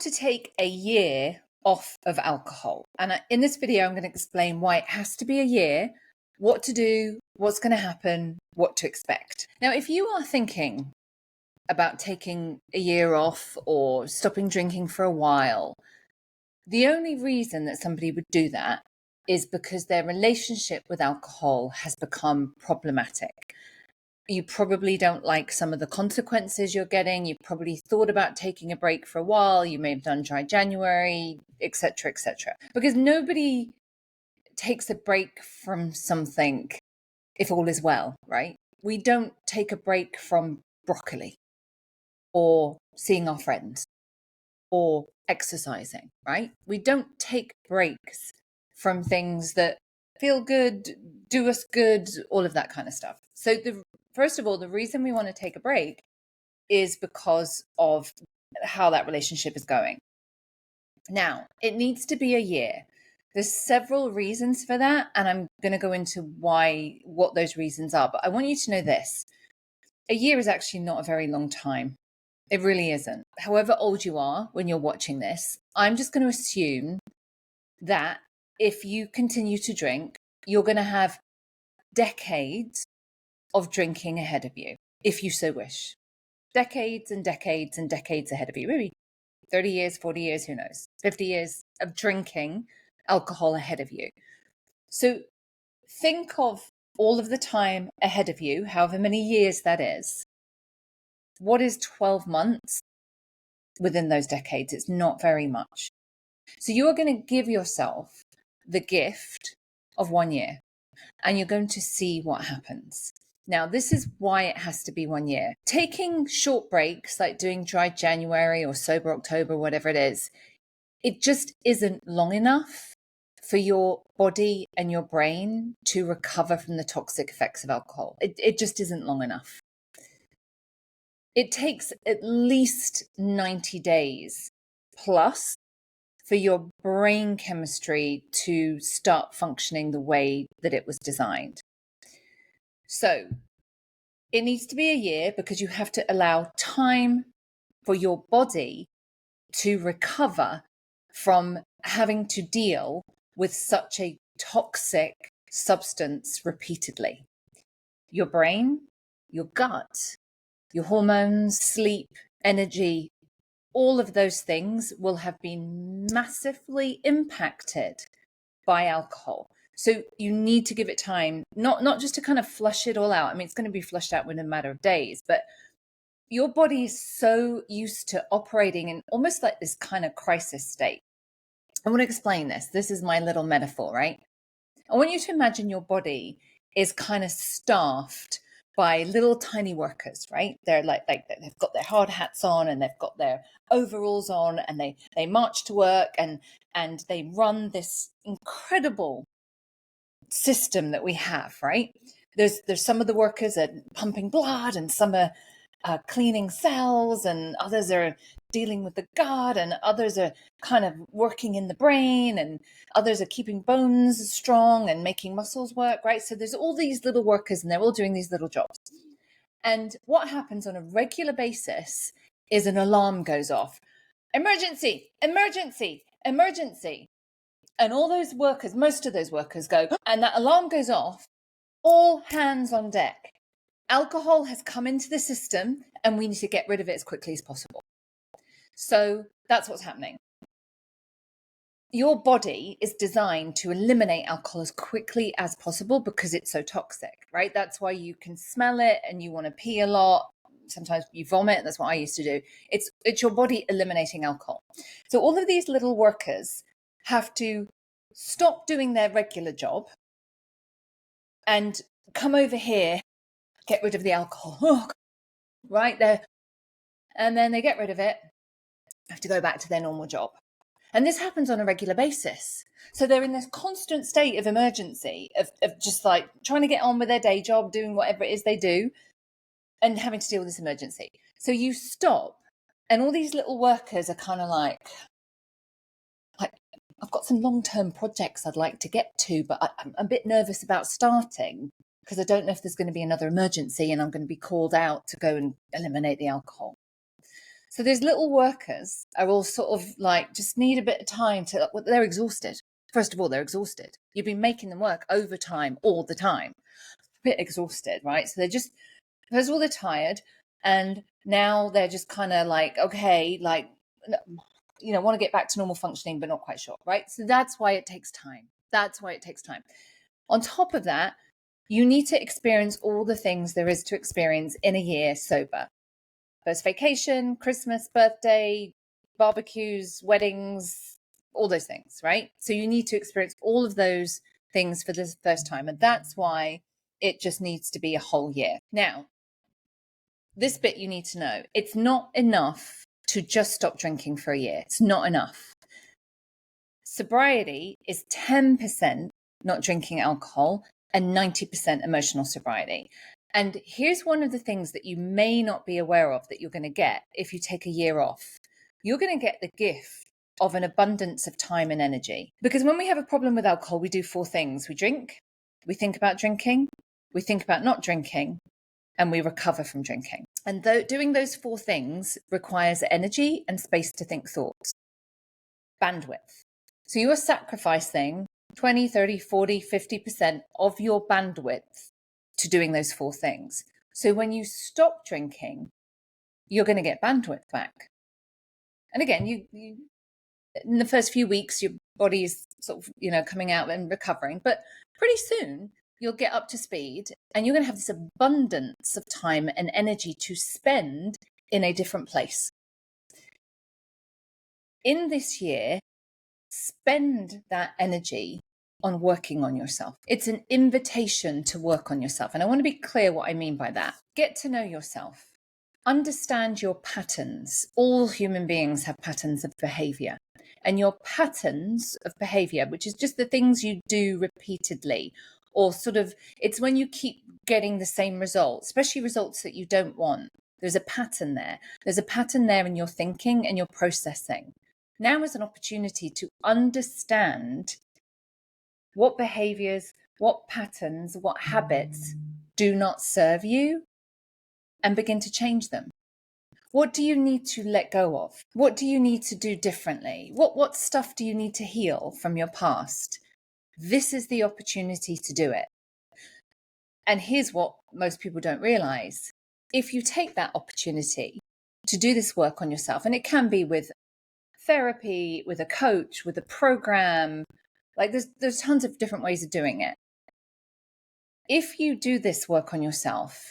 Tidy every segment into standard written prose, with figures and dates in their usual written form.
to take a year off of alcohol. And in this video, I'm going to explain why it has to be a year, what to do, what's going to happen, what to expect. Now, if you are thinking about taking a year off or stopping drinking for a while, the only reason that somebody would do that is because their relationship with alcohol has become problematic. You probably don't like some of the consequences you're getting. You've probably thought about taking a break for a while. You may have done dry January, etc., etc. Because nobody takes a break from something if all is well, right? We don't take a break from broccoli or seeing our friends or exercising, right? We don't take breaks from things that feel good, do us good, all of that kind of stuff. So first of all, the reason we want to take a break is because of how that relationship is going. Now, it needs to be a year. There's several reasons for that, and I'm going to go into what those reasons are. But I want you to know this. A year is actually not a very long time. It really isn't. However old you are when you're watching this, I'm just going to assume that if you continue to drink, you're going to have decades of drinking ahead of you, if you so wish. Decades and decades and decades ahead of you. Maybe 30 years, 40 years, who knows? 50 years of drinking alcohol ahead of you. So think of all of the time ahead of you, however many years that is. What is 12 months within those decades? It's not very much. So you are going to give yourself the gift of 1 year, and you're going to see what happens. Now, this is why it has to be 1 year. Taking short breaks, like doing dry January or sober October, whatever it is, it just isn't long enough for your body and your brain to recover from the toxic effects of alcohol. It just isn't long enough. It takes at least 90 days plus for your brain chemistry to start functioning the way that it was designed. So it needs to be a year because you have to allow time for your body to recover from having to deal with such a toxic substance repeatedly. Your brain, your gut, your hormones, sleep, energy, all of those things will have been massively impacted by alcohol. So you need to give it time, not just to kind of flush it all out. I mean, it's going to be flushed out within a matter of days, but your body is so used to operating in almost like this kind of crisis state. I want to explain this. This is my little metaphor, right? I want you to imagine your body is kind of staffed by little tiny workers, right? They're like they've got their hard hats on and they've got their overalls on and they march to work and they run this incredible system that we have, right? There's some of the workers are pumping blood and some are cleaning cells and others are dealing with the gut and others are kind of working in the brain and others are keeping bones strong and making muscles work, right? So there's all these little workers and they're all doing these little jobs. And what happens on a regular basis is an alarm goes off. Emergency, emergency, emergency. And all those workers, most of those workers go, and that alarm goes off, all hands on deck. Alcohol has come into the system and we need to get rid of it as quickly as possible. So that's what's happening. Your body is designed to eliminate alcohol as quickly as possible because it's so toxic, right? That's why you can smell it and you want to pee a lot. Sometimes you vomit. That's what I used to do. It's your body eliminating alcohol. So all of these little workers have to stop doing their regular job and come over here, get rid of the alcohol, right there. And then they get rid of it, have to go back to their normal job. And this happens on a regular basis. So they're in this constant state of emergency, of just like trying to get on with their day job, doing whatever it is they do, and having to deal with this emergency. So you stop, and all these little workers are kind of like, I've got some long-term projects I'd like to get to, but I'm a bit nervous about starting because I don't know if there's going to be another emergency and I'm going to be called out to go and eliminate the alcohol. So those little workers are all sort of like, just need a bit of time to, well, they're exhausted. First of all, they're exhausted. You've been making them work overtime all the time. A bit exhausted, right? So they're just, first of all, they're tired. And now they're just kind of like, okay, like, want to get back to normal functioning, but not quite sure, right? So that's why it takes time. That's why it takes time. On top of that, you need to experience all the things there is to experience in a year sober. First vacation, Christmas, birthday, barbecues, weddings, all those things, right? So you need to experience all of those things for the first time. And that's why it just needs to be a whole year. Now, this bit you need to know, it's not enough to just stop drinking for a year. It's not enough. Sobriety is 10% not drinking alcohol and 90% emotional sobriety. And here's one of the things that you may not be aware of that you're going to get if you take a year off. You're going to get the gift of an abundance of time and energy. Because when we have a problem with alcohol, we do 4 things. We drink, we think about drinking, we think about not drinking, and we recover from drinking. And doing those 4 things requires energy and space to think thoughts. Bandwidth. So you are sacrificing 20, 30, 40, 50% of your bandwidth to doing those 4 things. So when you stop drinking, you're going to get bandwidth back. And again, you in the first few weeks, your body is sort of, coming out and recovering, but pretty soon you'll get up to speed and you're going to have this abundance of time and energy to spend in a different place. In this year, spend that energy on working on yourself. It's an invitation to work on yourself. And I want to be clear what I mean by that. Get to know yourself. Understand your patterns. All human beings have patterns of behavior. And your patterns of behavior, which is just the things you do repeatedly, or sort of, it's when you keep getting the same results, especially results that you don't want. There's a pattern there. There's a pattern there in your thinking and your processing. Now is an opportunity to understand what behaviors, what patterns, what habits do not serve you and begin to change them. What do you need to let go of? What do you need to do differently? What stuff do you need to heal from your past? This is the opportunity to do it. And here's what most people don't realize. If you take that opportunity to do this work on yourself, and it can be with therapy, with a coach, with a program, like there's tons of different ways of doing it. If you do this work on yourself,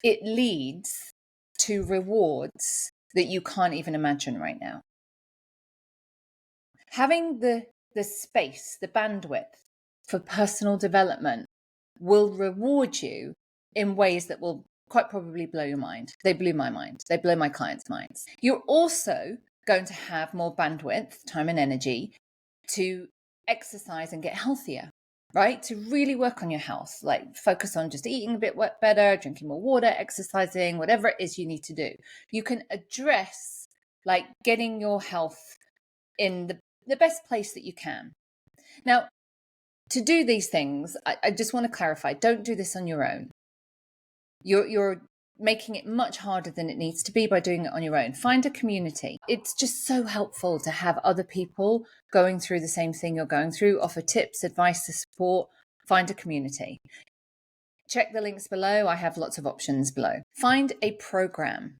it leads to rewards that you can't even imagine right now. Having the space, the bandwidth for personal development will reward you in ways that will quite probably blow your mind. They blew my mind. They blow my clients' minds. You're also going to have more bandwidth, time and energy to exercise and get healthier, right? To really work on your health, like focus on just eating a bit better, drinking more water, exercising, whatever it is you need to do. You can address like getting your health in the best place that you can. Now, to do these things, I just want to clarify, don't do this on your own. You're making it much harder than it needs to be by doing it on your own. Find a community. It's just so helpful to have other people going through the same thing you're going through, offer tips, advice, support. Find a community. Check the links below. I have lots of options below. Find a program.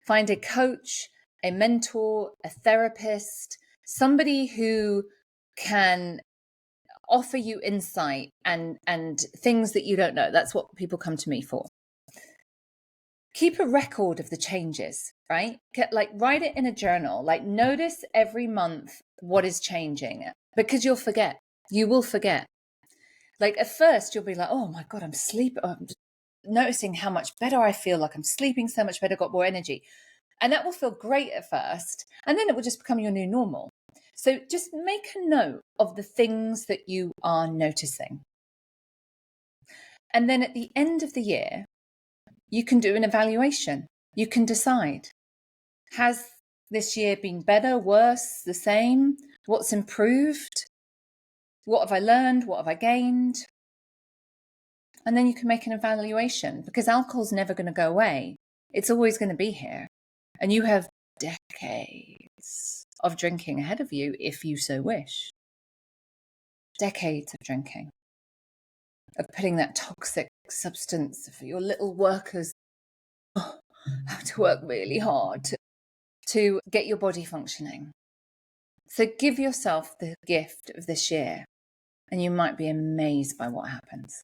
Find a coach, a mentor, a therapist, somebody who can offer you insight and things that you don't know. That's what people come to me for. Keep a record of the changes, right? Write it in a journal, notice every month what is changing, because you'll forget. You will forget. At first you'll be like, oh my God, I'm noticing how much better I feel, like I'm sleeping so much better, got more energy. And that will feel great at first. And then it will just become your new normal. So just make a note of the things that you are noticing. And then at the end of the year, you can do an evaluation. You can decide, has this year been better, worse, the same? What's improved? What have I learned? What have I gained? And then you can make an evaluation, because alcohol's never going to go away. It's always going to be here. And you have decades of drinking ahead of you if you so wish. Decades of drinking, of putting that toxic substance for your little workers have to work really hard to get your body functioning. So give yourself the gift of this year, and you might be amazed by what happens.